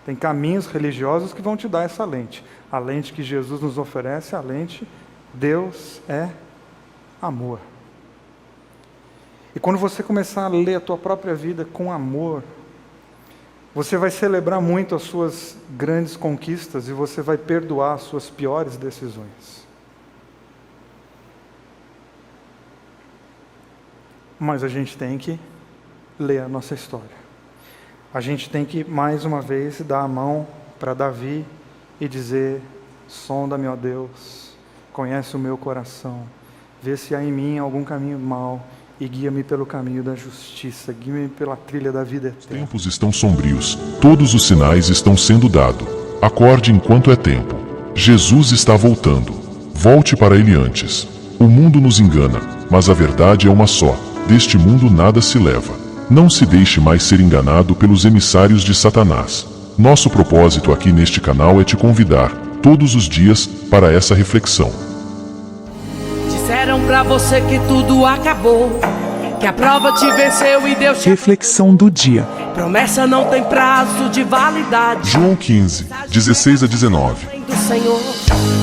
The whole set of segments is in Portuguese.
Tem caminhos religiosos que vão te dar essa lente. A lente que Jesus nos oferece, a lente, Deus é amor. E quando você começar a ler a tua própria vida com amor, você vai celebrar muito as suas grandes conquistas e você vai perdoar as suas piores decisões. Mas a gente tem que ler a nossa história. A gente tem que, mais uma vez, dar a mão para Davi e dizer: sonda-me, ó Deus, conhece o meu coração, vê se há em mim algum caminho mau e guia-me pelo caminho da justiça, guia-me pela trilha da vida eterna. Os tempos estão sombrios, todos os sinais estão sendo dados. Acorde enquanto é tempo. Jesus está voltando. Volte para ele antes. O mundo nos engana, mas a verdade é uma só: deste mundo nada se leva. Não se deixe mais ser enganado pelos emissários de Satanás. Nosso propósito aqui neste canal é te convidar, todos os dias, para essa reflexão. Disseram pra você que tudo acabou, que a prova te venceu e Deus te... Reflexão do dia. Promessa não tem prazo de validade. João 15, 16 a 19. Do Senhor,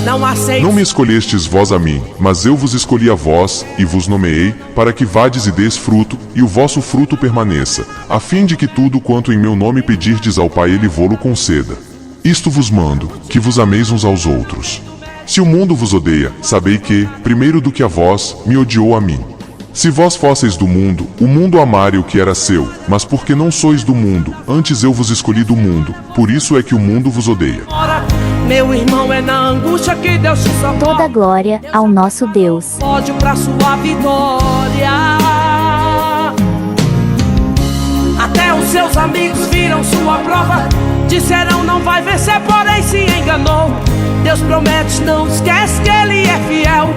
não aceite. Não me escolhestes vós a mim, mas eu vos escolhi a vós, e vos nomeei, para que vades e deis fruto, e o vosso fruto permaneça, a fim de que tudo quanto em meu nome pedirdes ao Pai ele vô-lo conceda. Isto vos mando, que vos ameis uns aos outros. Se o mundo vos odeia, sabei que, primeiro do que a vós, me odiou a mim. Se vós fosseis do mundo, o mundo amaria o que era seu, mas porque não sois do mundo, antes eu vos escolhi do mundo, por isso é que o mundo vos odeia. Meu irmão, é na angústia que Deus te socorre. Toda glória ao nosso Deus. Pódio pra sua vitória. Até os seus amigos viram sua prova, disseram não vai vencer, porém se enganou. Deus promete, não esquece que Ele é fiel.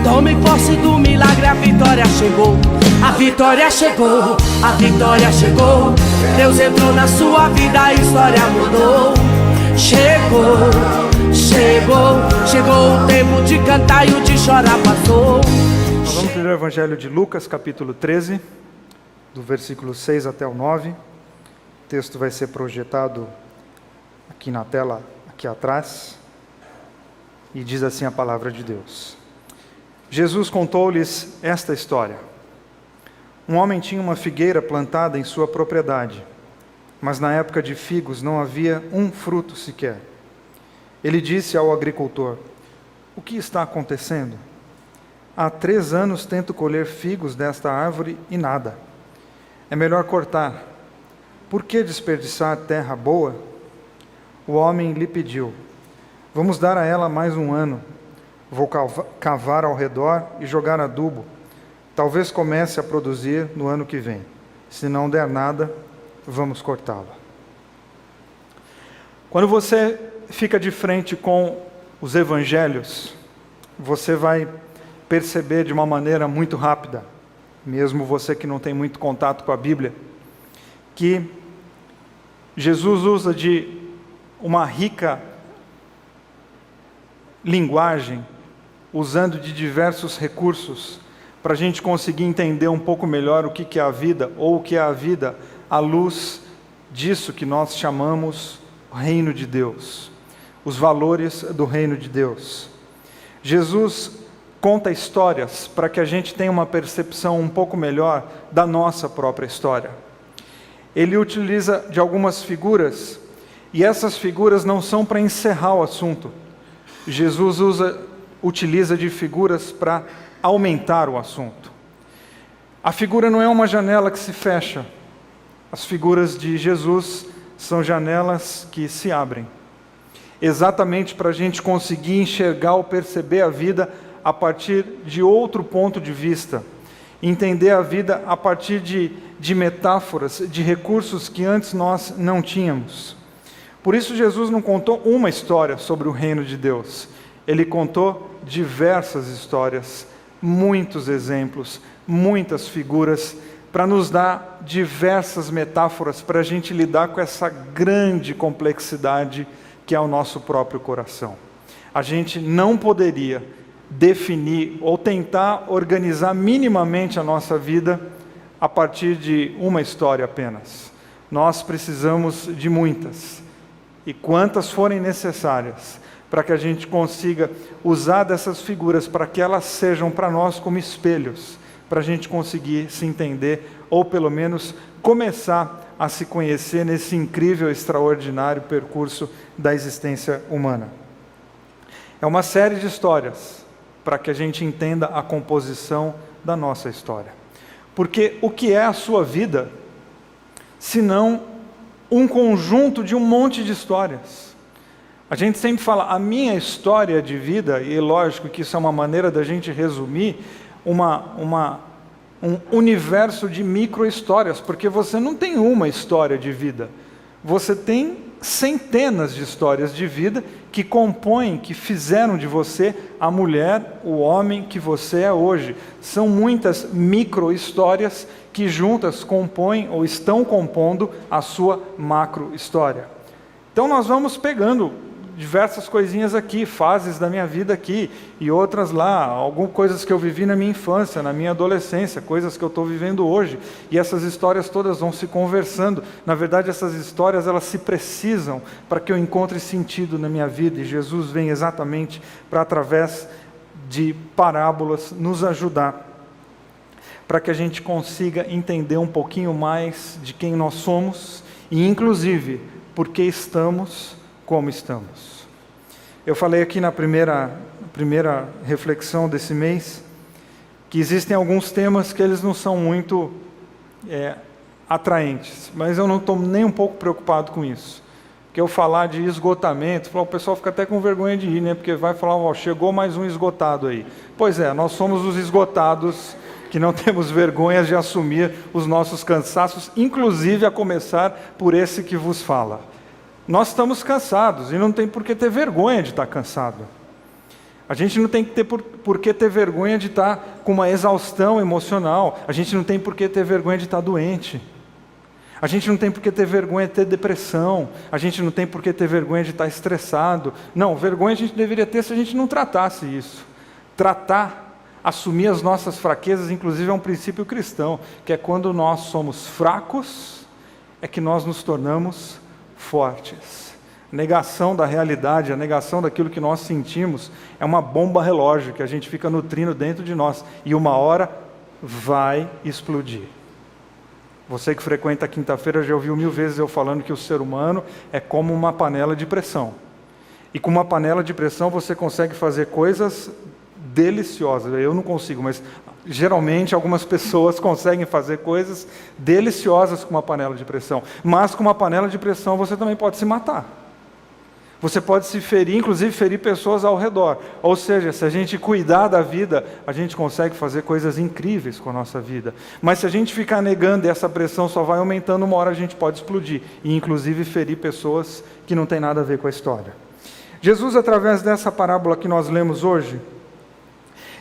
Tome posse do milagre, a vitória chegou. A vitória chegou, a vitória chegou. Deus entrou na sua vida, a história mudou. Chegou, chegou, chegou o tempo de cantar e o de chorar passou. Nós vamos ler o Evangelho de Lucas, capítulo 13, do versículo 6 até o 9. O texto vai ser projetado aqui na tela, aqui atrás. E diz assim a palavra de Deus. Jesus contou-lhes esta história. Um homem tinha uma figueira plantada em sua propriedade, mas na época de figos não havia um fruto sequer. Ele disse ao agricultor: o que está acontecendo? Há 3 anos tento colher figos desta árvore e nada. É melhor cortar. Por que desperdiçar terra boa? O homem lhe pediu: vamos dar a ela mais 1 ano. Vou cavar ao redor e jogar adubo. Talvez comece a produzir no ano que vem. Se não der nada, vamos cortá-la. Quando você fica de frente com os evangelhos, você vai perceber de uma maneira muito rápida, mesmo você que não tem muito contato com a Bíblia, que Jesus usa de uma rica linguagem, usando de diversos recursos, para a gente conseguir entender um pouco melhor o que é a vida, ou o que é a vida à luz disso que nós chamamos o reino de Deus, os valores do reino de Deus. Jesus conta histórias para que a gente tenha uma percepção um pouco melhor da nossa própria história. Ele utiliza de algumas figuras, e essas figuras não são para encerrar o assunto. Jesus utiliza de figuras para aumentar o assunto. A figura não é uma janela que se fecha. As figuras de Jesus são janelas que se abrem. Exatamente para a gente conseguir enxergar ou perceber a vida a partir de outro ponto de vista. Entender a vida a partir de metáforas, de recursos que antes nós não tínhamos. Por isso Jesus não contou uma história sobre o reino de Deus. Ele contou diversas histórias, muitos exemplos, muitas figuras, para nos dar diversas metáforas para a gente lidar com essa grande complexidade que é o nosso próprio coração. A gente não poderia definir ou tentar organizar minimamente a nossa vida a partir de uma história apenas. Nós precisamos de muitas. e quantas forem necessárias, para que a gente consiga usar dessas figuras, para que elas sejam para nós como espelhos, para a gente conseguir se entender, ou pelo menos começar a se conhecer nesse incrível, extraordinário percurso da existência humana. É uma série de histórias, para que a gente entenda a composição da nossa história. Porque o que é a sua vida, senão um conjunto de um monte de histórias? A gente sempre fala, a minha história de vida, e lógico que isso é uma maneira da gente resumir, um universo de micro-histórias, porque você não tem uma história de vida, você tem centenas de histórias de vida que compõem, que fizeram de você a mulher, o homem que você é hoje. São muitas micro-histórias que juntas compõem ou estão compondo a sua macro-história. Então nós vamos pegando diversas coisinhas aqui, fases da minha vida aqui, e outras lá, algumas coisas que eu vivi na minha infância, na minha adolescência, coisas que eu estou vivendo hoje, e essas histórias todas vão se conversando. Na verdade, essas histórias, elas se precisam para que eu encontre sentido na minha vida, e Jesus vem exatamente para, através de parábolas, nos ajudar, para que a gente consiga entender um pouquinho mais de quem nós somos, e inclusive, por que estamos como estamos. Eu falei aqui na primeira reflexão desse mês, que existem alguns temas que eles não são muito atraentes, mas eu não estou nem um pouco preocupado com isso. Porque eu falar de esgotamento, o pessoal fica até com vergonha de ir, né? Porque vai falar, chegou mais um esgotado aí. Pois é, nós somos os esgotados, que não temos vergonha de assumir os nossos cansaços, inclusive a começar por esse que vos fala. Nós estamos cansados, e não tem por que ter vergonha de estar cansado. A gente não tem que ter por que ter vergonha de estar com uma exaustão emocional. A gente não tem por que ter vergonha de estar doente. A gente não tem por que ter vergonha de ter depressão. A gente não tem por que ter vergonha de estar estressado. Não, vergonha a gente deveria ter se a gente não tratasse isso. Tratar, assumir as nossas fraquezas, inclusive é um princípio cristão, que é quando nós somos fracos, é que nós nos tornamos fortes. A negação da realidade, a negação daquilo que nós sentimos, é uma bomba relógio que a gente fica nutrindo dentro de nós, e uma hora vai explodir. Você que frequenta a quinta-feira já ouviu 1000 vezes eu falando que o ser humano é como uma panela de pressão. E com uma panela de pressão você consegue fazer coisas deliciosas. Eu não consigo, mas geralmente algumas pessoas conseguem fazer coisas deliciosas com uma panela de pressão. Mas com uma panela de pressão você também pode se matar. Você pode se ferir, inclusive ferir pessoas ao redor. Ou seja, se a gente cuidar da vida, a gente consegue fazer coisas incríveis com a nossa vida. Mas se a gente ficar negando e essa pressão só vai aumentando, uma hora a gente pode explodir. E inclusive ferir pessoas que não tem nada a ver com a história. Jesus, através dessa parábola que nós lemos hoje,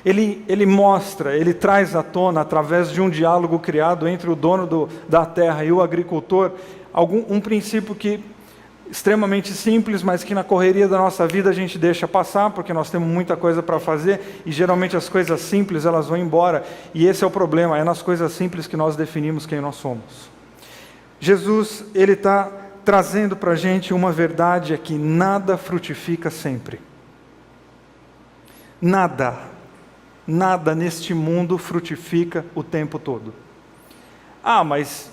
ele mostra, ele traz à tona, através de um diálogo criado entre o dono da terra e o agricultor, um princípio que extremamente simples, mas que na correria da nossa vida a gente deixa passar, porque nós temos muita coisa para fazer, e geralmente as coisas simples elas vão embora, e esse é o problema, é nas coisas simples que nós definimos quem nós somos. Jesus, ele está trazendo para a gente uma verdade, é que nada frutifica sempre. Nada neste mundo frutifica o tempo todo. Ah, mas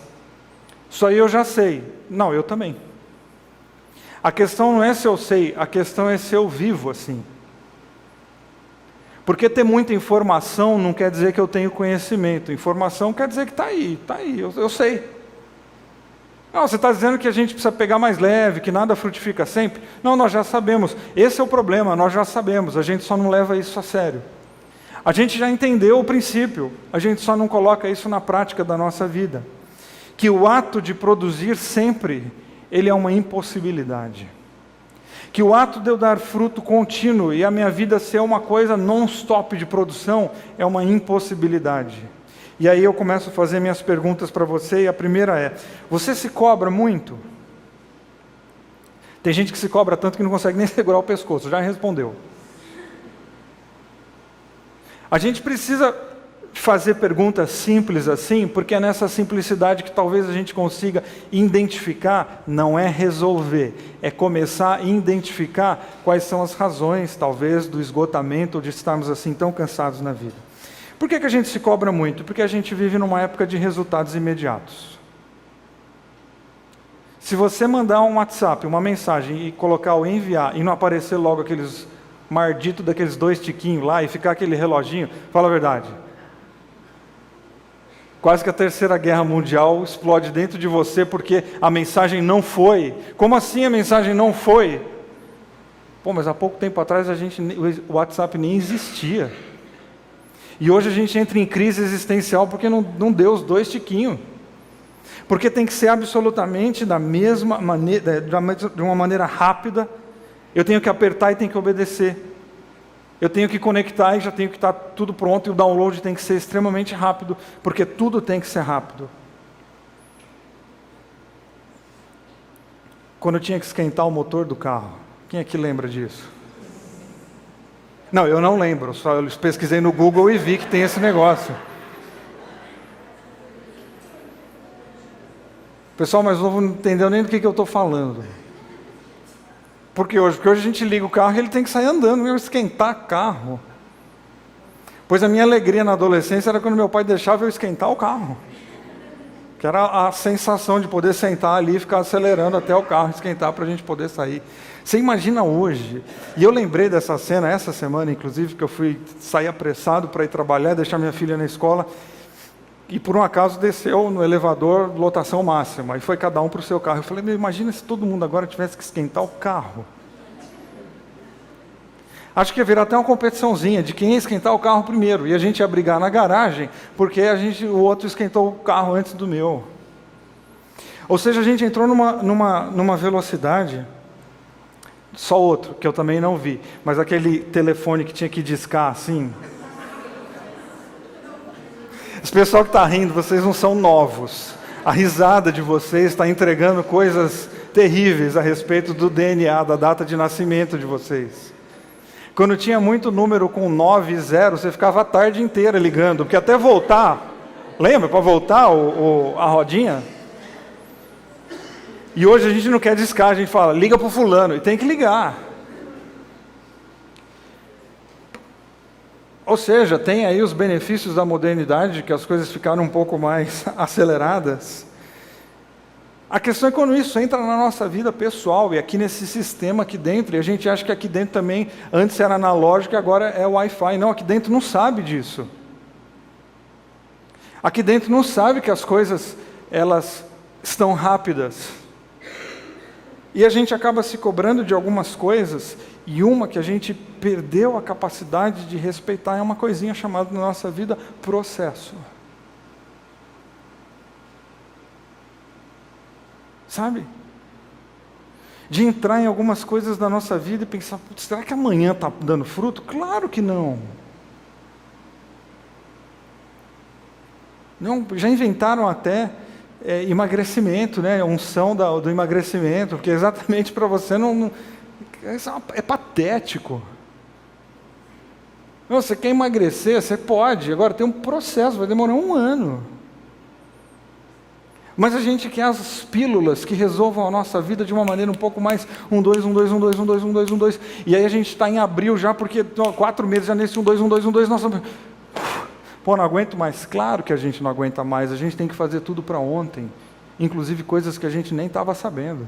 isso aí eu já sei. Não, eu também. A questão não é se eu sei, a questão é se eu vivo assim. Porque ter muita informação não quer dizer que eu tenho conhecimento. Informação quer dizer que está aí, eu sei. Não, você está dizendo que a gente precisa pegar mais leve, que nada frutifica sempre? Não, nós já sabemos. Esse é o problema, nós já sabemos, a gente só não leva isso a sério. A gente já entendeu o princípio, a gente só não coloca isso na prática da nossa vida. Que o ato de produzir sempre, ele é uma impossibilidade. Que o ato de eu dar fruto contínuo e a minha vida ser uma coisa non-stop de produção, é uma impossibilidade. E aí eu começo a fazer minhas perguntas para você, e a primeira é, você se cobra muito? Tem gente que se cobra tanto que não consegue nem segurar o pescoço, já respondeu. A gente precisa fazer perguntas simples assim, porque é nessa simplicidade que talvez a gente consiga identificar, não é resolver, é começar a identificar quais são as razões, talvez, do esgotamento ou de estarmos assim tão cansados na vida. Por que a gente se cobra muito? Porque a gente vive numa época de resultados imediatos. Se você mandar um WhatsApp, uma mensagem e colocar o enviar e não aparecer logo aqueles marditos daqueles 2 tiquinhos lá e ficar aquele reloginho, fala a verdade. Quase que a Terceira Guerra Mundial explode dentro de você porque a mensagem não foi. Como assim a mensagem não foi? Pô, mas há pouco tempo atrás o WhatsApp nem existia. E hoje a gente entra em crise existencial porque não deu os 2 tiquinhos. Porque tem que ser absolutamente da mesma maneira, de uma maneira rápida. Eu tenho que apertar e tenho que obedecer. Eu tenho que conectar e já tenho que estar tudo pronto, e o download tem que ser extremamente rápido, porque tudo tem que ser rápido. Quando eu tinha que esquentar o motor do carro, quem é que lembra disso? Não, eu não lembro, só eu pesquisei no Google e vi que tem esse negócio. O pessoal mais novo não entendeu nem do que eu estou falando. Porque hoje a gente liga o carro e ele tem que sair andando, mesmo esquentar carro. Pois a minha alegria na adolescência era quando meu pai deixava eu esquentar o carro. Que era a sensação de poder sentar ali e ficar acelerando até o carro esquentar para a gente poder sair. Você imagina hoje, e eu lembrei dessa cena essa semana, inclusive, que eu fui sair apressado para ir trabalhar, deixar minha filha na escola, e por um acaso desceu no elevador, lotação máxima, e foi cada um para o seu carro. Eu falei, imagina se todo mundo agora tivesse que esquentar o carro. Acho que ia virar até uma competiçãozinha de quem ia esquentar o carro primeiro, e a gente ia brigar na garagem, porque o outro esquentou o carro antes do meu. Ou seja, a gente entrou numa velocidade, só outro, que eu também não vi, mas aquele telefone que tinha que discar assim. Esse pessoal que está rindo, vocês não são novos. A risada de vocês está entregando coisas terríveis a respeito do DNA, da data de nascimento de vocês. Quando tinha muito número com 9 e 0, você ficava a tarde inteira ligando, porque até voltar, lembra, para voltar a rodinha? E hoje a gente não quer discar, a gente fala, liga para o fulano, e tem que ligar. Ou seja, tem aí os benefícios da modernidade, que as coisas ficaram um pouco mais aceleradas. A questão é quando isso entra na nossa vida pessoal, e aqui nesse sistema aqui dentro, e a gente acha que aqui dentro também, antes era analógico e agora é Wi-Fi. Não, aqui dentro não sabe disso. Aqui dentro não sabe que as coisas, elas estão rápidas. E a gente acaba se cobrando de algumas coisas, e uma que a gente perdeu a capacidade de respeitar é uma coisinha chamada na nossa vida processo. Sabe? De entrar em algumas coisas da nossa vida e pensar, será que amanhã está dando fruto? Claro que não. Não, já inventaram até emagrecimento, né? Unção do emagrecimento, porque exatamente para você é patético. Não, você quer emagrecer? Você pode. Agora tem um processo, vai demorar 1 ano. Mas a gente quer as pílulas que resolvam a nossa vida de uma maneira um pouco mais 1, 2, 1, 2, 1, 2, 1, 2, 1, 2, 1, 2. E aí a gente está em abril já, porque 4 meses já nesse 1, 2, 1, 2, 1, 2, nós estamos... Pô, não aguento mais. Claro que a gente não aguenta mais, a gente tem que fazer tudo para ontem. Inclusive coisas que a gente nem estava sabendo.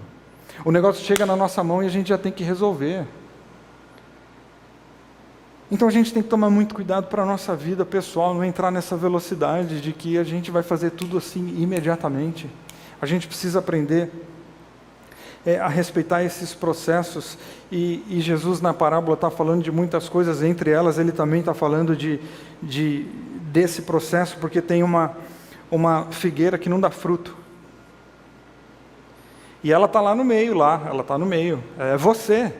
O negócio chega na nossa mão e a gente já tem que resolver. Então a gente tem que tomar muito cuidado para a nossa vida pessoal, não entrar nessa velocidade de que a gente vai fazer tudo assim imediatamente. A gente precisa aprender a respeitar esses processos. E Jesus na parábola está falando de muitas coisas, entre elas ele também está falando desse processo, porque tem uma figueira que não dá fruto. E ela está lá no meio, ela está no meio, é você.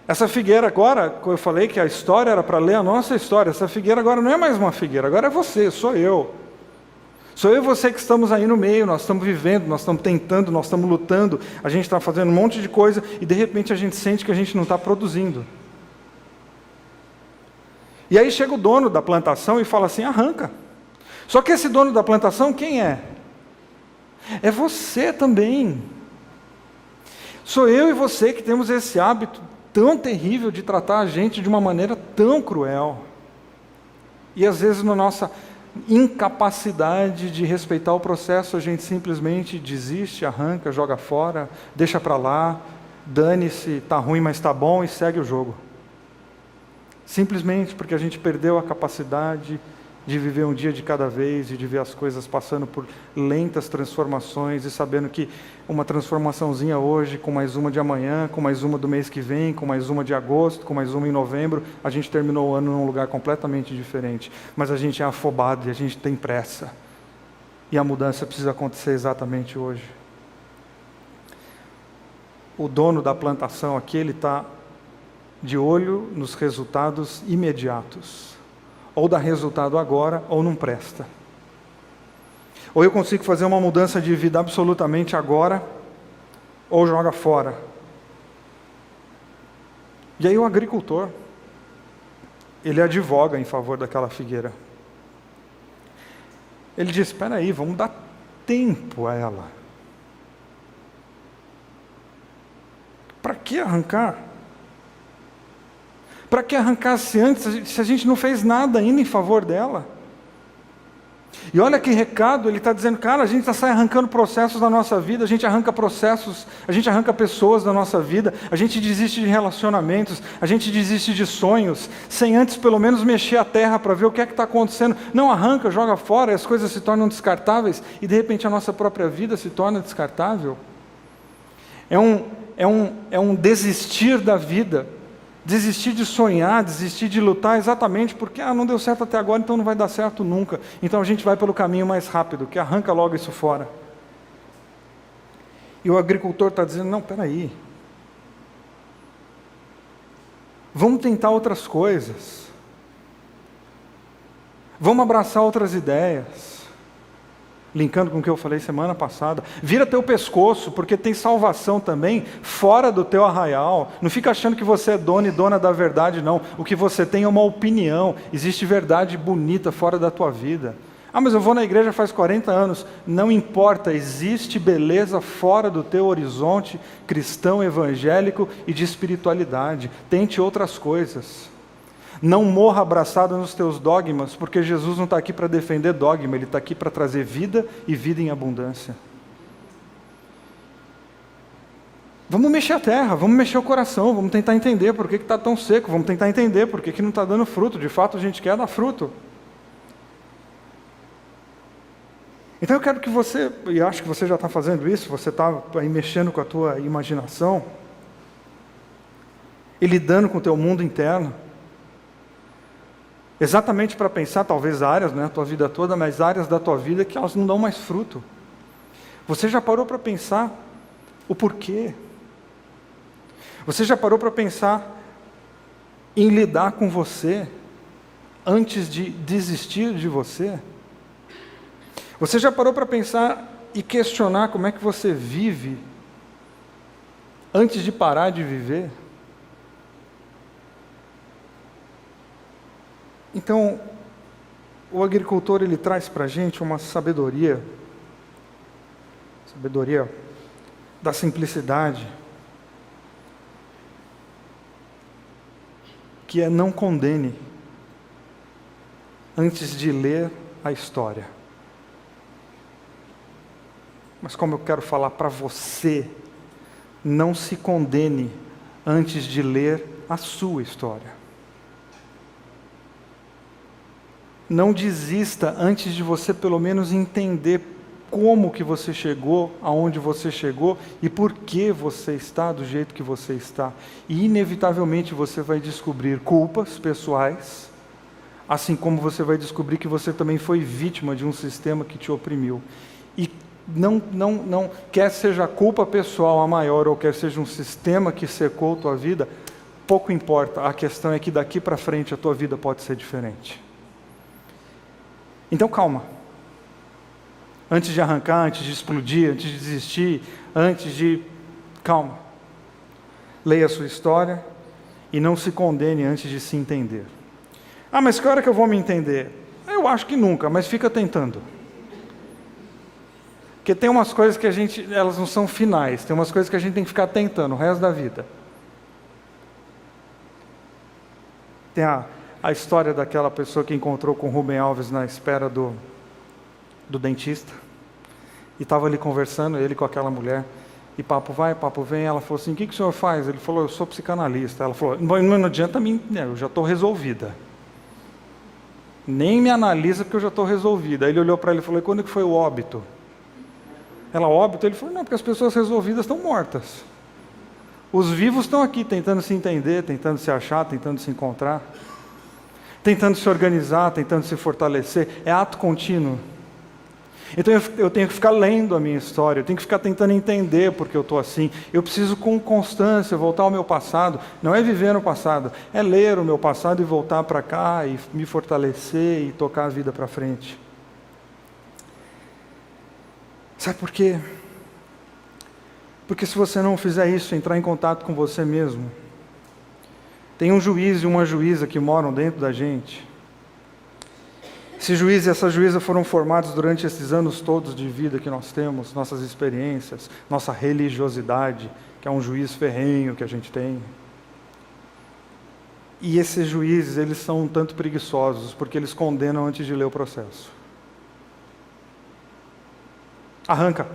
Essa figueira agora, eu falei que a história era para ler a nossa história, essa figueira agora não é mais uma figueira, agora é você, sou eu. Sou eu e você que estamos aí no meio, nós estamos vivendo, nós estamos tentando, nós estamos lutando, a gente está fazendo um monte de coisa e de repente a gente sente que a gente não está produzindo. E aí chega o dono da plantação e fala assim, arranca. Só que esse dono da plantação, quem é? É você também. Sou eu e você que temos esse hábito tão terrível de tratar a gente de uma maneira tão cruel. E às vezes na nossa incapacidade de respeitar o processo, a gente simplesmente desiste, arranca, joga fora, deixa para lá, dane-se, tá ruim, mas tá bom, e segue o jogo. Simplesmente porque a gente perdeu a capacidade de viver um dia de cada vez e de ver as coisas passando por lentas transformações e sabendo que uma transformaçãozinha hoje, com mais uma de amanhã, com mais uma do mês que vem, com mais uma de agosto, com mais uma em novembro, a gente terminou o ano num lugar completamente diferente. Mas a gente é afobado e a gente tem pressa. E a mudança precisa acontecer exatamente hoje. O dono da plantação aqui, ele está de olho nos resultados imediatos. Ou dá resultado agora, ou não presta. Ou eu consigo fazer uma mudança de vida absolutamente agora, ou joga fora. E aí o agricultor, ele advoga em favor daquela figueira. Ele diz, espera aí, vamos dar tempo a ela. Para que arrancar? Para que arrancar-se antes, se a gente não fez nada ainda em favor dela? E olha que recado, ele está dizendo, cara, a gente está arrancando processos da nossa vida, a gente arranca processos, a gente arranca pessoas da nossa vida, a gente desiste de relacionamentos, a gente desiste de sonhos, sem antes pelo menos mexer a terra para ver o que é que está acontecendo. Não arranca, joga fora, e as coisas se tornam descartáveis, e de repente a nossa própria vida se torna descartável. É um desistir da vida. Desistir de sonhar, desistir de lutar, exatamente porque não deu certo até agora, então não vai dar certo nunca. Então a gente vai pelo caminho mais rápido, que arranca logo isso fora. E o agricultor está dizendo, não, peraí. Vamos tentar outras coisas. Vamos abraçar outras ideias. Linkando com o que eu falei semana passada, vira teu pescoço, porque tem salvação também fora do teu arraial. Não fica achando que você é dono e dona da verdade, não. O que você tem é uma opinião. Existe verdade bonita fora da tua vida. Mas eu vou na igreja faz 40 anos. Não importa, existe beleza fora do teu horizonte cristão, evangélico e de espiritualidade. Tente outras coisas. Não morra abraçado nos teus dogmas, porque Jesus não está aqui para defender dogma, Ele está aqui para trazer vida e vida em abundância. Vamos mexer a terra, vamos mexer o coração, vamos tentar entender por que está tão seco, vamos tentar entender por que não está dando fruto. De fato, a gente quer dar fruto. Então eu quero que você, e acho que você já está fazendo isso, você está aí mexendo com a tua imaginação, e lidando com o teu mundo interno, exatamente para pensar, talvez áreas, a tua vida toda, mas áreas da tua vida que elas não dão mais fruto. Você já parou para pensar o porquê? Você já parou para pensar em lidar com você antes de desistir de você? Você já parou para pensar e questionar como é que você vive antes de parar de viver? Então, o agricultor, ele traz para a gente uma sabedoria da simplicidade, que é não condene antes de ler a história. Mas como eu quero falar para você, não se condene antes de ler a sua história. Não desista antes de você pelo menos entender como que você chegou, aonde você chegou e por que você está do jeito que você está. E inevitavelmente você vai descobrir culpas pessoais, assim como você vai descobrir que você também foi vítima de um sistema que te oprimiu. E não quer seja a culpa pessoal a maior ou quer seja um sistema que secou a tua vida, pouco importa. A questão é que daqui para frente a tua vida pode ser diferente. Então calma. Antes de arrancar, antes de explodir, antes de desistir, calma. Leia a sua história e não se condene antes de se entender. Ah, mas que hora que eu vou me entender? Eu acho que nunca, mas fica tentando. Porque tem umas coisas que elas não são finais, tem umas coisas que a gente tem que ficar tentando o resto da vida. Tem a história daquela pessoa que encontrou com Rubem Alves na espera do dentista, e estava ali conversando, ele com aquela mulher, e papo vai, papo vem, ela falou assim, o que o senhor faz? Ele falou, eu sou psicanalista. Ela falou, não adianta mim, eu já estou resolvida. Nem me analisa porque eu já estou resolvida. Aí ele olhou para ele e falou, e quando que foi o óbito? Ela, óbito? Ele falou, não, porque as pessoas resolvidas estão mortas. Os vivos estão aqui tentando se entender, tentando se achar, tentando se encontrar, tentando se organizar, tentando se fortalecer. É ato contínuo. Então eu tenho que ficar lendo a minha história, eu tenho que ficar tentando entender porque eu estou assim. Eu preciso com constância voltar ao meu passado. Não é viver no passado, é ler o meu passado e voltar para cá e me fortalecer e tocar a vida para frente. Sabe por quê? Porque se você não fizer isso, entrar em contato com você mesmo, tem um juiz e uma juíza que moram dentro da gente. Esse juiz e essa juíza foram formados durante esses anos todos de vida que nós temos, nossas experiências, nossa religiosidade, que é um juiz ferrenho que a gente tem. E esses juízes, eles são um tanto preguiçosos, porque eles condenam antes de ler o processo. Arranca,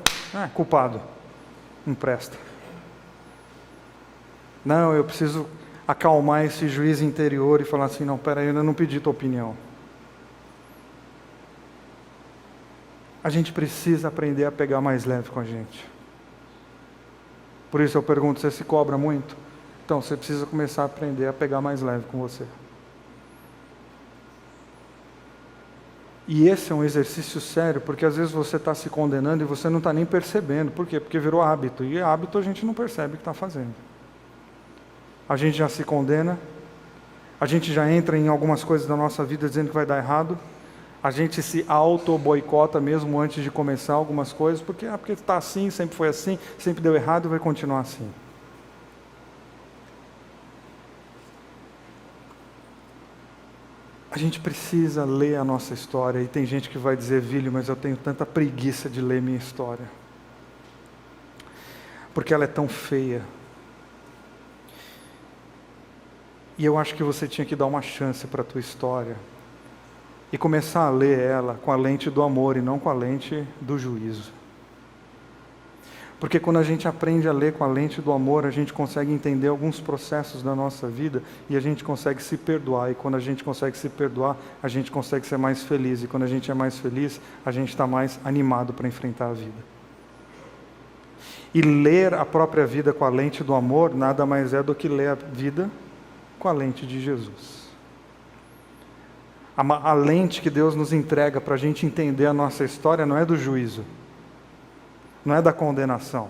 culpado, não presta. Não, eu preciso acalmar esse juiz interior e falar assim, não, peraí, eu ainda não pedi tua opinião. A gente precisa aprender a pegar mais leve com a gente. Por isso eu pergunto, você se cobra muito? Então você precisa começar a aprender a pegar mais leve com você. E esse é um exercício sério, porque às vezes você está se condenando e você não está nem percebendo. Por quê? Porque virou hábito, e hábito a gente não percebe o que está fazendo. A gente já se condena, a gente já entra em algumas coisas da nossa vida dizendo que vai dar errado, a gente se auto-boicota mesmo antes de começar algumas coisas, porque está assim, sempre foi assim, sempre deu errado e vai continuar assim. A gente precisa ler a nossa história, e tem gente que vai dizer, Vílio, mas eu tenho tanta preguiça de ler minha história, porque ela é tão feia. E eu acho que você tinha que dar uma chance para a tua história, e começar a ler ela com a lente do amor e não com a lente do juízo. Porque quando a gente aprende a ler com a lente do amor, a gente consegue entender alguns processos da nossa vida e a gente consegue se perdoar. E quando a gente consegue se perdoar, a gente consegue ser mais feliz. E quando a gente é mais feliz, a gente está mais animado para enfrentar a vida. E ler a própria vida com a lente do amor nada mais é do que ler a vida com a lente de Jesus. A lente que Deus nos entrega para a gente entender a nossa história não é do juízo, não é da condenação.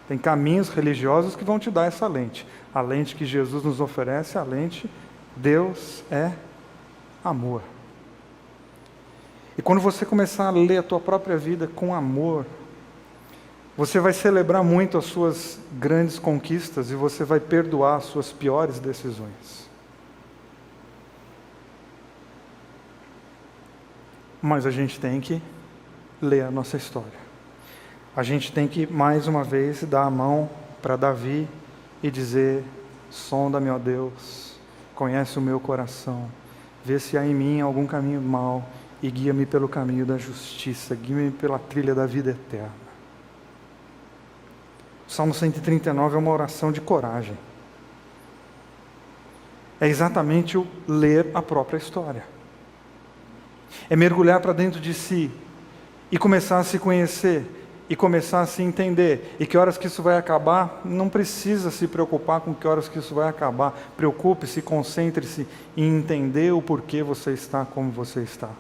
Tem caminhos religiosos que vão te dar essa lente. A lente que Jesus nos oferece é a lente, Deus é amor. E quando você começar a ler a tua própria vida com amor, você vai celebrar muito as suas grandes conquistas e você vai perdoar as suas piores decisões. Mas a gente tem que ler a nossa história. A gente tem que, mais uma vez, dar a mão para Davi e dizer, sonda-me, ó Deus, conhece o meu coração, vê se há em mim algum caminho mau e guia-me pelo caminho da justiça, guia-me pela trilha da vida eterna. O Salmo 139 é uma oração de coragem. É exatamente o ler a própria história. É mergulhar para dentro de si e começar a se conhecer e começar a se entender. E que horas que isso vai acabar, não precisa se preocupar com que horas que isso vai acabar. Preocupe-se, concentre-se em entender o porquê você está como você está.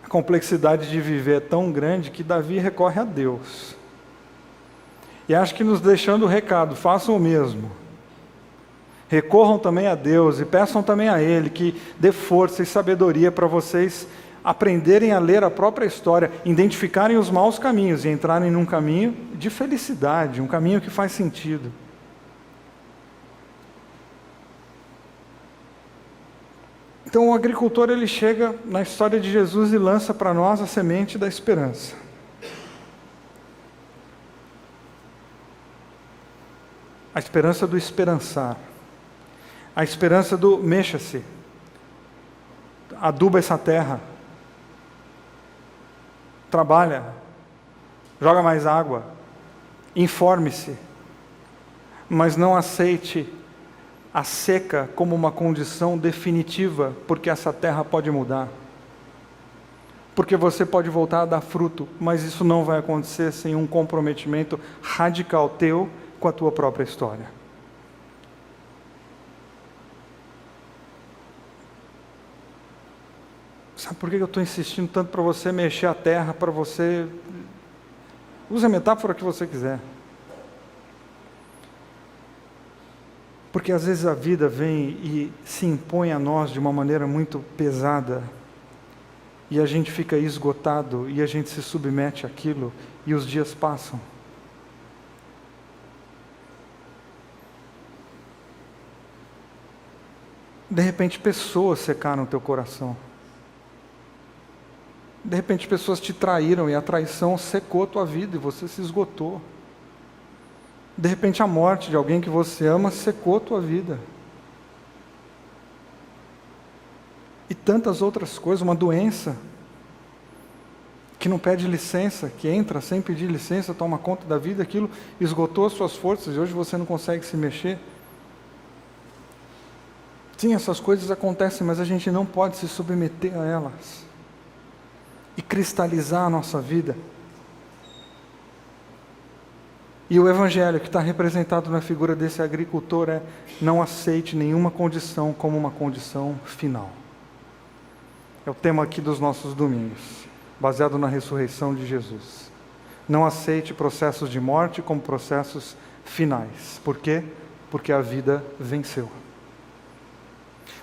A complexidade de viver é tão grande que Davi recorre a Deus. E acho que nos deixando o recado, façam o mesmo. Recorram também a Deus e peçam também a Ele que dê força e sabedoria para vocês aprenderem a ler a própria história, identificarem os maus caminhos e entrarem num caminho de felicidade, um caminho que faz sentido. Então o agricultor ele chega na história de Jesus e lança para nós a semente da esperança. A esperança do esperançar. A esperança do mexa-se. Aduba essa terra. Trabalha. Joga mais água. Informe-se. Mas não aceite a seca como uma condição definitiva, porque essa terra pode mudar. Porque você pode voltar a dar fruto, mas isso não vai acontecer sem um comprometimento radical teu com a tua própria história. Sabe por que eu estou insistindo tanto para você mexer a terra, para você... Use a metáfora que você quiser. Porque às vezes a vida vem e se impõe a nós de uma maneira muito pesada, e a gente fica esgotado, e a gente se submete àquilo, e os dias passam. De repente pessoas secaram o teu coração. De repente pessoas te traíram, e a traição secou a tua vida, e você se esgotou. De repente a morte de alguém que você ama secou a tua vida. E tantas outras coisas, uma doença que não pede licença, que entra sem pedir licença, toma conta da vida, aquilo esgotou as suas forças e hoje você não consegue se mexer. Sim, essas coisas acontecem, mas a gente não pode se submeter a elas e cristalizar a nossa vida. E o Evangelho que está representado na figura desse agricultor é: não aceite nenhuma condição como uma condição final. É o tema aqui dos nossos domingos, baseado na ressurreição de Jesus. Não aceite processos de morte como processos finais. Por quê? Porque a vida venceu.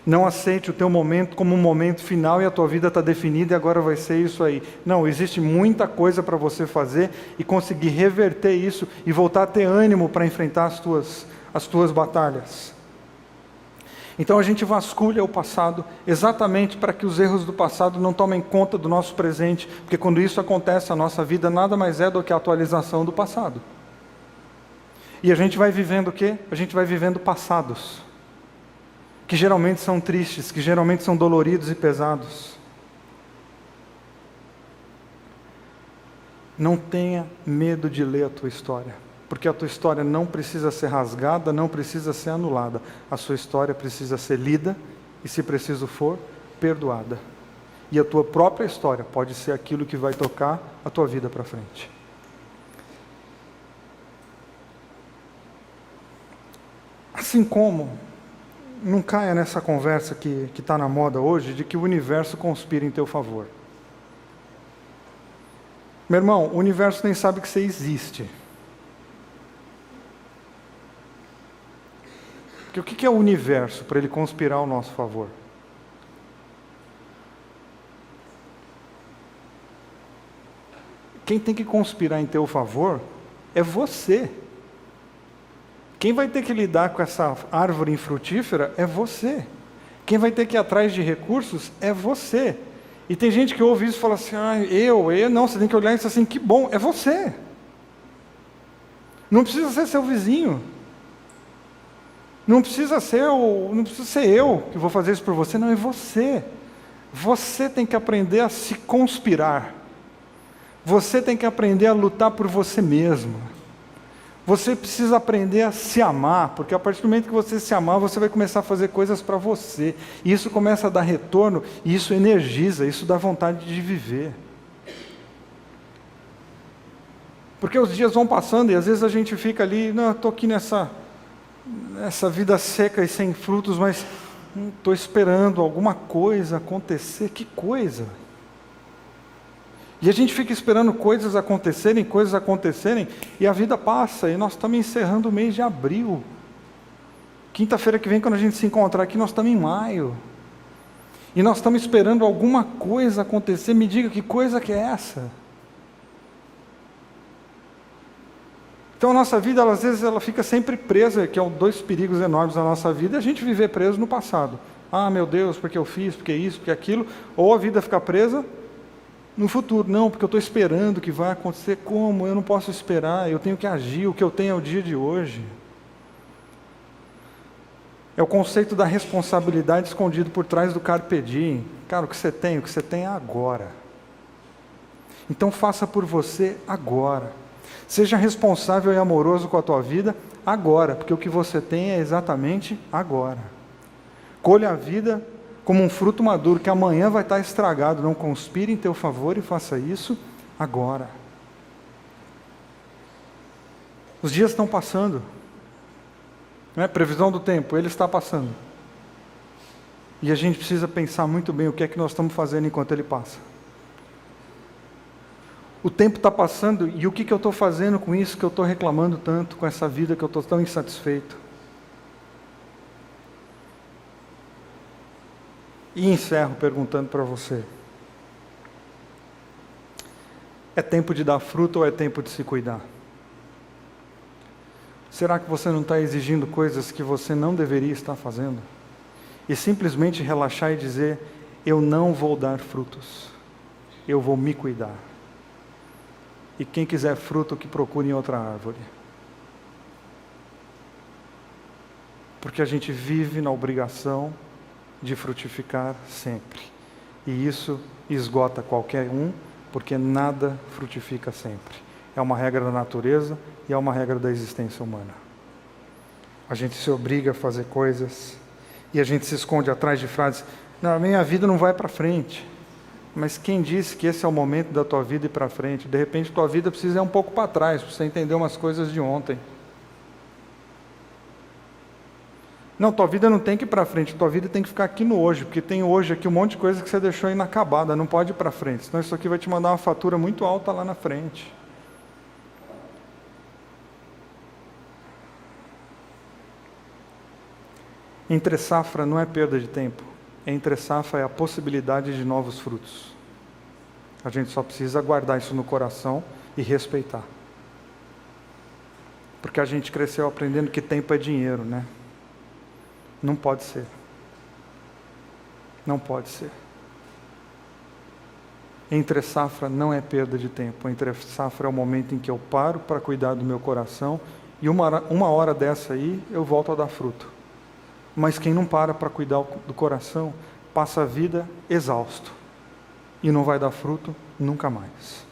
Não aceite o teu momento como um momento final e a tua vida está definida e agora vai ser isso aí. Não, existe muita coisa para você fazer e conseguir reverter isso e voltar a ter ânimo para enfrentar as tuas batalhas. Então a gente vasculha o passado exatamente para que os erros do passado não tomem conta do nosso presente, porque quando isso acontece, a nossa vida nada mais é do que a atualização do passado. E a gente vai vivendo o quê? A gente vai vivendo passados, que geralmente são tristes, que geralmente são doloridos e pesados. Não tenha medo de ler a tua história, porque a tua história não precisa ser rasgada, não precisa ser anulada. A sua história precisa ser lida e, se preciso for, perdoada. E a tua própria história pode ser aquilo que vai tocar a tua vida para frente. Assim como não caia nessa conversa que está na moda hoje, de que o universo conspira em teu favor. Meu irmão, o universo nem sabe que você existe. Porque o que é o universo para ele conspirar ao nosso favor? Quem tem que conspirar em teu favor é você. Quem vai ter que lidar com essa árvore infrutífera é você. Quem vai ter que ir atrás de recursos é você. E tem gente que ouve isso e fala assim: não, você tem que olhar isso assim, que bom, é você. Não precisa ser seu vizinho. Não precisa ser eu que vou fazer isso por você, não, é você. Você tem que aprender a se conspirar. Você tem que aprender a lutar por você mesmo. Você precisa aprender a se amar, porque a partir do momento que você se amar, você vai começar a fazer coisas para você. E isso começa a dar retorno, e isso energiza, isso dá vontade de viver. Porque os dias vão passando e às vezes a gente fica ali, não, eu estou aqui nessa vida seca e sem frutos, mas estou esperando alguma coisa acontecer. Que coisa? E a gente fica esperando coisas acontecerem, e a vida passa, e nós estamos encerrando o mês de abril. Quinta-feira que vem, quando a gente se encontrar aqui, nós estamos em maio. E nós estamos esperando alguma coisa acontecer. Me diga, que coisa que é essa? Então a nossa vida, às vezes, ela fica sempre presa, que é dois perigos enormes da nossa vida, é a gente viver preso no passado. Ah, meu Deus, porque eu fiz, porque isso, porque aquilo. Ou a vida fica presa no futuro. Não, porque eu estou esperando que vai acontecer. Como? Eu não posso esperar, eu tenho que agir, o que eu tenho é o dia de hoje. É o conceito da responsabilidade escondido por trás do carpe diem. Cara, o que você tem é agora. Então faça por você agora. Seja responsável e amoroso com a tua vida agora, porque o que você tem é exatamente agora. Colha a vida como um fruto maduro, que amanhã vai estar estragado. Não conspire em teu favor e faça isso agora. Os dias estão passando. Não é? Previsão do tempo, ele está passando. E a gente precisa pensar muito bem o que é que nós estamos fazendo enquanto ele passa. O tempo está passando e o que eu estou fazendo com isso que eu estou reclamando tanto, com essa vida que eu estou tão insatisfeito? E encerro perguntando para você: é tempo de dar fruto ou é tempo de se cuidar? Será que você não está exigindo coisas que você não deveria estar fazendo? E simplesmente relaxar e dizer: eu não vou dar frutos, eu vou me cuidar. E quem quiser fruto, que procure em outra árvore. Porque a gente vive na obrigação de frutificar sempre. E isso esgota qualquer um, porque nada frutifica sempre. É uma regra da natureza e é uma regra da existência humana. A gente se obriga a fazer coisas e a gente se esconde atrás de frases: não, a minha vida não vai para frente. Mas quem disse que esse é o momento da tua vida ir para frente? De repente tua vida precisa ir um pouco para trás, para você entender umas coisas de ontem. Não, tua vida não tem que ir para frente, tua vida tem que ficar aqui no hoje, porque tem hoje aqui um monte de coisa que você deixou inacabada, não pode ir para frente, senão isso aqui vai te mandar uma fatura muito alta lá na frente. Entre safra não é perda de tempo, entre safra é a possibilidade de novos frutos. A gente só precisa guardar isso no coração e respeitar. Porque a gente cresceu aprendendo que tempo é dinheiro, né? Não pode ser. Não pode ser. Entre safra não é perda de tempo. Entre safra é o momento em que eu paro para cuidar do meu coração e uma hora dessa aí eu volto a dar fruto. Mas quem não para cuidar do coração passa a vida exausto e não vai dar fruto nunca mais.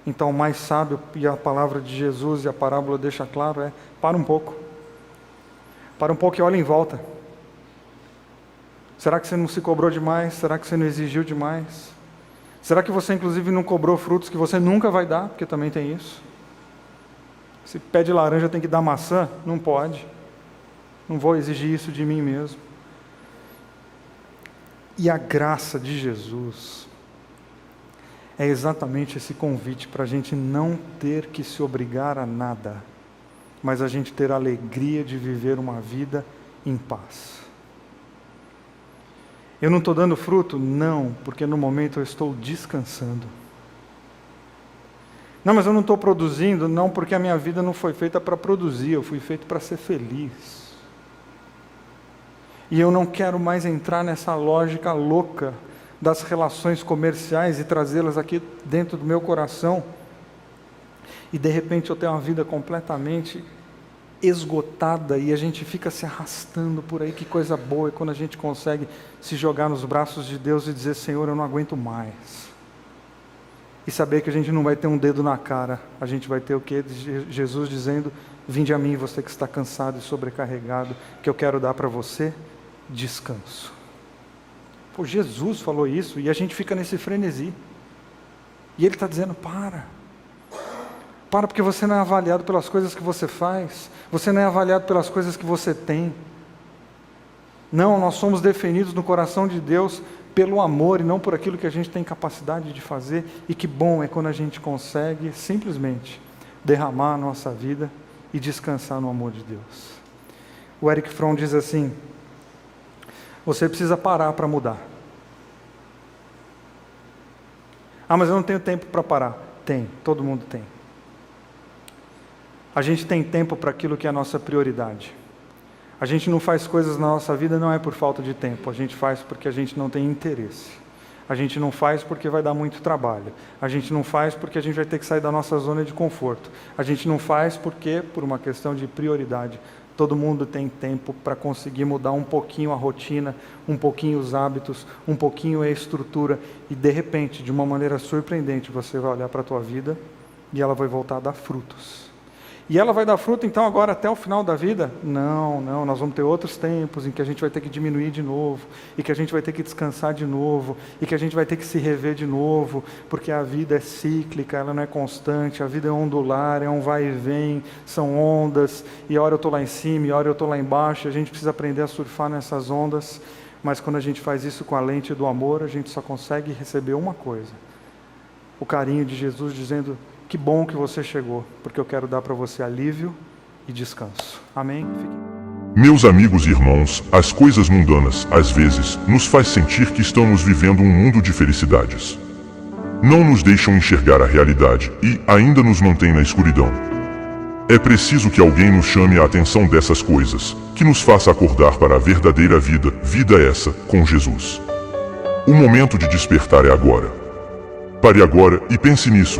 Então o mais sábio, e a palavra de Jesus e a parábola deixa claro, é: para um pouco. Para um pouco e olha em volta. Será que você não se cobrou demais? Será que você não exigiu demais? Será que você inclusive não cobrou frutos que você nunca vai dar? Porque também tem isso. Se pé de laranja tem que dar maçã? Não pode. Não vou exigir isso de mim mesmo. E a graça de Jesus é exatamente esse convite para a gente não ter que se obrigar a nada, mas a gente ter a alegria de viver uma vida em paz. Eu não estou dando fruto? Não, porque no momento eu estou descansando. Não, mas eu não estou produzindo? Não, porque a minha vida não foi feita para produzir, eu fui feito para ser feliz. E eu não quero mais entrar nessa lógica louca das relações comerciais e trazê-las aqui dentro do meu coração. E de repente eu tenho uma vida completamente esgotada e a gente fica se arrastando por aí. Que coisa boa é quando a gente consegue se jogar nos braços de Deus e dizer: Senhor, eu não aguento mais. E saber que a gente não vai ter um dedo na cara, a gente vai ter o quê? Jesus dizendo: vinde a mim, você que está cansado e sobrecarregado, que eu quero dar para você descanso. Pô, Jesus falou isso e a gente fica nesse frenesi. E Ele está dizendo: para, porque você não é avaliado pelas coisas que você faz, você não é avaliado pelas coisas que você tem. Não, nós somos definidos no coração de Deus pelo amor e não por aquilo que a gente tem capacidade de fazer. E que bom é quando a gente consegue simplesmente derramar a nossa vida e descansar no amor de Deus. O Erich Fromm diz assim: você precisa parar para mudar. Ah, mas eu não tenho tempo para parar. Tem, todo mundo tem. A gente tem tempo para aquilo que é a nossa prioridade. A gente não faz coisas na nossa vida não é por falta de tempo, a gente faz porque a gente não tem interesse. A gente não faz porque vai dar muito trabalho. A gente não faz porque a gente vai ter que sair da nossa zona de conforto. A gente não faz porque, por uma questão de prioridade, todo mundo tem tempo para conseguir mudar um pouquinho a rotina, um pouquinho os hábitos, um pouquinho a estrutura, e de repente, de uma maneira surpreendente, você vai olhar para a tua vida e ela vai voltar a dar frutos. E ela vai dar fruto, então, agora até o final da vida? Não, nós vamos ter outros tempos em que a gente vai ter que diminuir de novo, e que a gente vai ter que descansar de novo, e que a gente vai ter que se rever de novo, porque a vida é cíclica, ela não é constante, a vida é ondular, é um vai e vem, são ondas, e a hora eu estou lá em cima, e a hora eu estou lá embaixo, e a gente precisa aprender a surfar nessas ondas, mas quando a gente faz isso com a lente do amor, a gente só consegue receber uma coisa: o carinho de Jesus dizendo: que bom que você chegou, porque eu quero dar para você alívio e descanso. Amém? Meus amigos e irmãos, as coisas mundanas, às vezes, nos faz sentir que estamos vivendo um mundo de felicidades. Não nos deixam enxergar a realidade e ainda nos mantêm na escuridão. É preciso que alguém nos chame a atenção dessas coisas, que nos faça acordar para a verdadeira vida, vida essa, com Jesus. O momento de despertar é agora. Pare agora e pense nisso.